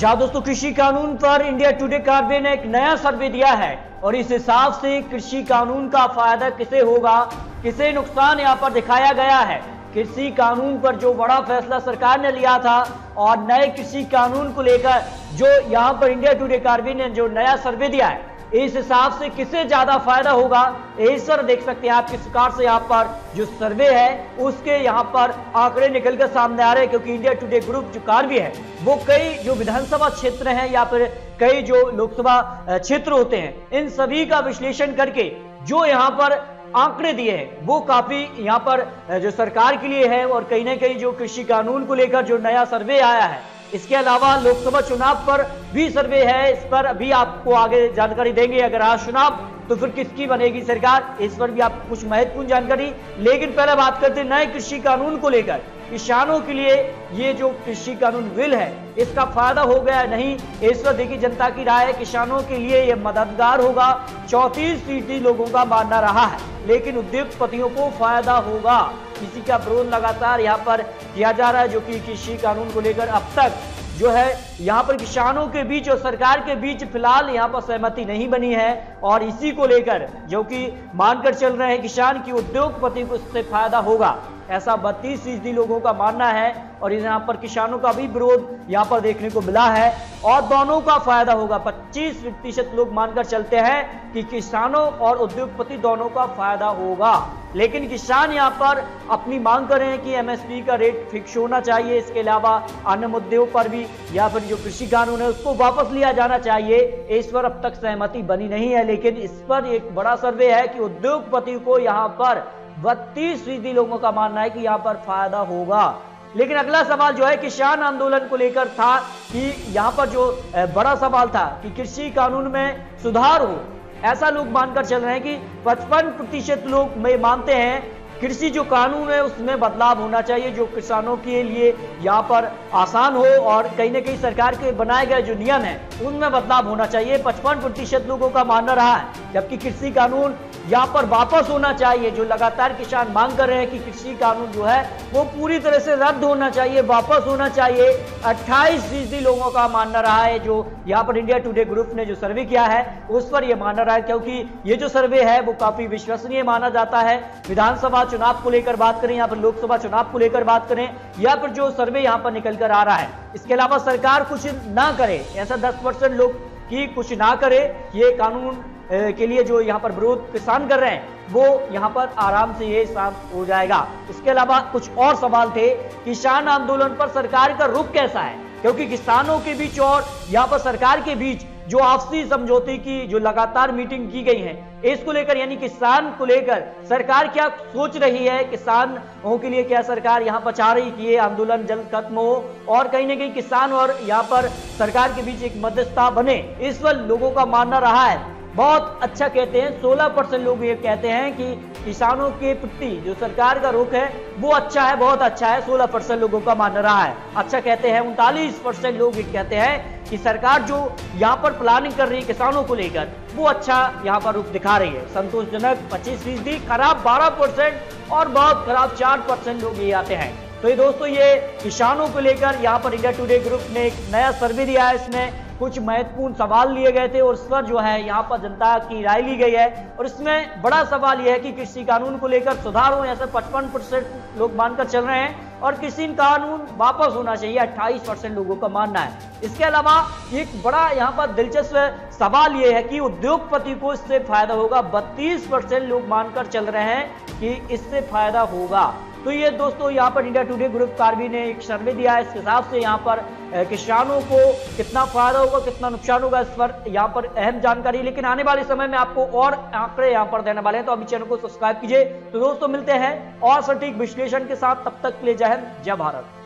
जहां दोस्तों कृषि कानून पर इंडिया टुडे कार्बे ने एक नया सर्वे दिया है और इस हिसाब से कृषि कानून का फायदा किसे होगा, किसे नुकसान यहां पर दिखाया गया है। कृषि कानून पर जो बड़ा फैसला सरकार ने लिया था और नए कृषि कानून को लेकर जो यहां पर इंडिया टुडे कार्बे ने जो नया सर्वे दिया है, इस हिसाब से किसे ज्यादा फायदा होगा, इस पर देख सकते हैं आप किस प्रकार से यहाँ पर जो सर्वे है उसके यहाँ पर आंकड़े निकलकर सामने आ रहे हैं। क्योंकि इंडिया टुडे ग्रुप जो कार्बे है वो कई जो विधानसभा क्षेत्र हैं या फिर कई जो लोकसभा क्षेत्र होते हैं, इन सभी का विश्लेषण करके जो यहाँ पर आंकड़े दिए हैं वो काफी यहाँ पर जो सरकार के लिए है। और कहीं ना कहीं जो कृषि कानून को लेकर जो नया सर्वे आया है, इसके अलावा लोकसभा चुनाव पर भी सर्वे है, इस पर अभी आपको आगे जानकारी देंगे। अगर आज चुनाव तो फिर किसकी बनेगी सरकार, इस पर भी आपको कुछ महत्वपूर्ण जानकारी। लेकिन पहले बात करते हैं नए कृषि कानून को लेकर। किसानों के लिए ये जो कृषि कानून बिल है इसका फायदा हो गया है नहीं, इस पर देखिए जनता की राय है। किसानों के लिए ये मददगार होगा, 34% लोगों का मानना रहा है। लेकिन उद्योगपतियों को फायदा होगा, किसी का विरोध लगातार यहाँ पर किया जा रहा है। जो कि कृषि कानून को लेकर अब तक जो है यहाँ पर किसानों के बीच और सरकार के बीच फिलहाल यहाँ पर सहमति नहीं बनी है। और इसी को लेकर जो कि मानकर चल रहे हैं किसान की उद्योगपति को इससे फायदा होगा, ऐसा 32% लोगों का मानना है। और यहाँ पर किसानों का भी विरोध यहाँ पर देखने को मिला है और दोनों का फायदा होगा। 25% लोग मानकर चलते हैं कि किसानों और उद्योगपति दोनों का फायदा होगा। लेकिन किसान यहाँ पर अपनी मांग कर रहे हैं कि एमएसपी का रेट फिक्स होना चाहिए, इसके अलावा अन्य मुद्दों पर भी या फिर जो कृषि कानून है उसको वापस लिया जाना चाहिए। इस पर अब तक सहमति बनी नहीं है। लेकिन इस पर एक बड़ा सर्वे है कि उद्योगपति को यहाँ पर 32% लोगों का मानना है कि यहाँ पर फायदा होगा। लेकिन अगला सवाल जो है किसान आंदोलन को लेकर था कि यहाँ पर जो बड़ा सवाल था कि कृषि कानून में सुधार हो, ऐसा लोग मानकर चल रहे हैं कि 55% लोग मानते हैं कृषि जो कानून है उसमें बदलाव होना चाहिए, जो किसानों के लिए यहाँ पर आसान हो और कहीं ना कहीं सरकार के बनाए गए जो नियम है उनमें बदलाव होना चाहिए। 55% लोगों का मानना रहा है। जबकि कृषि कानून यहाँ पर वापस होना चाहिए, जो लगातार किसान मांग कर रहे हैं कि कृषि कानून जो है वो पूरी तरह से रद्द होना चाहिए, वापस होना चाहिए। 28% लोगों का मानना रहा है। जो यहाँ पर इंडिया टुडे ग्रुप ने जो सर्वे किया है उस पर यह मानना रहा है, क्योंकि ये जो सर्वे है वो काफी विश्वसनीय माना जाता है। विधानसभा चुनाव को लेकर बात करें, यहाँ पर लोकसभा चुनाव को लेकर बात करें, या फिर जो सर्वे यहाँ पर निकल कर आ रहा है, इसके अलावा सरकार कुछ ना करे, ऐसा 10% लोग की कुछ ना करे, ये कानून के लिए जो यहाँ पर विरोध किसान कर रहे हैं वो यहाँ पर आराम से ये शांत हो जाएगा। इसके अलावा कुछ और सवाल थे, किसान आंदोलन पर सरकार का रुख कैसा है, क्योंकि किसानों के बीच और यहाँ पर सरकार के बीच जो आपसी समझौते की जो लगातार मीटिंग की गई है इसको लेकर, यानी किसान को लेकर सरकार क्या सोच रही है, किसानों के लिए क्या सरकार यहाँ पर चाह रही कि ये आंदोलन जल्द खत्म हो और कहीं ना कहीं किसान और यहाँ पर सरकार के बीच एक मध्यस्थता बने, इस पर लोगों का मानना रहा है। बहुत अच्छा कहते हैं 16% लोग ये कहते हैं कि किसानों के प्रति जो सरकार का रुख है वो अच्छा है, बहुत अच्छा है, 16% लोगों का मानना रहा है। अच्छा कहते हैं 39% लोग ये कहते हैं कि सरकार जो यहाँ पर प्लानिंग कर रही है किसानों को लेकर वो अच्छा यहाँ पर रुख दिखा रही है। संतोषजनक 25%, खराब 12% और बहुत खराब 4% लोग ये आते हैं। तो ये दोस्तों ये किसानों को लेकर यहाँ पर इंडिया टुडे ग्रुप ने एक नया सर्वे दिया है। इसमें कुछ महत्वपूर्ण सवाल लिए गए थे और इस पर जो है यहाँ पर जनता की राय ली गई है। और इसमें बड़ा सवाल यह है कि कृषि कानून को लेकर सुधार हो, ऐसे 55% लोग मानकर चल रहे हैं, और कृषि कानून वापस होना चाहिए, 28% लोगों का मानना है। इसके अलावा एक बड़ा यहाँ पर दिलचस्प सवाल यह है कि उद्योगपति को इससे फायदा होगा, 32% लोग मानकर चल रहे हैं कि इससे फायदा होगा। तो ये दोस्तों यहाँ पर इंडिया टुडे ग्रुप कार्बी ने एक सर्वे दिया है, इस हिसाब से यहाँ पर किसानों को कितना फायदा होगा कितना नुकसान होगा इस पर यहाँ पर अहम जानकारी। लेकिन आने वाले समय में आपको और आंकड़े यहाँ पर देने वाले हैं, तो अभी चैनल को सब्सक्राइब कीजिए। तो दोस्तों मिलते हैं और सटीक विश्लेषण के साथ, तब तक के लिए जय हिंद, जय भारत।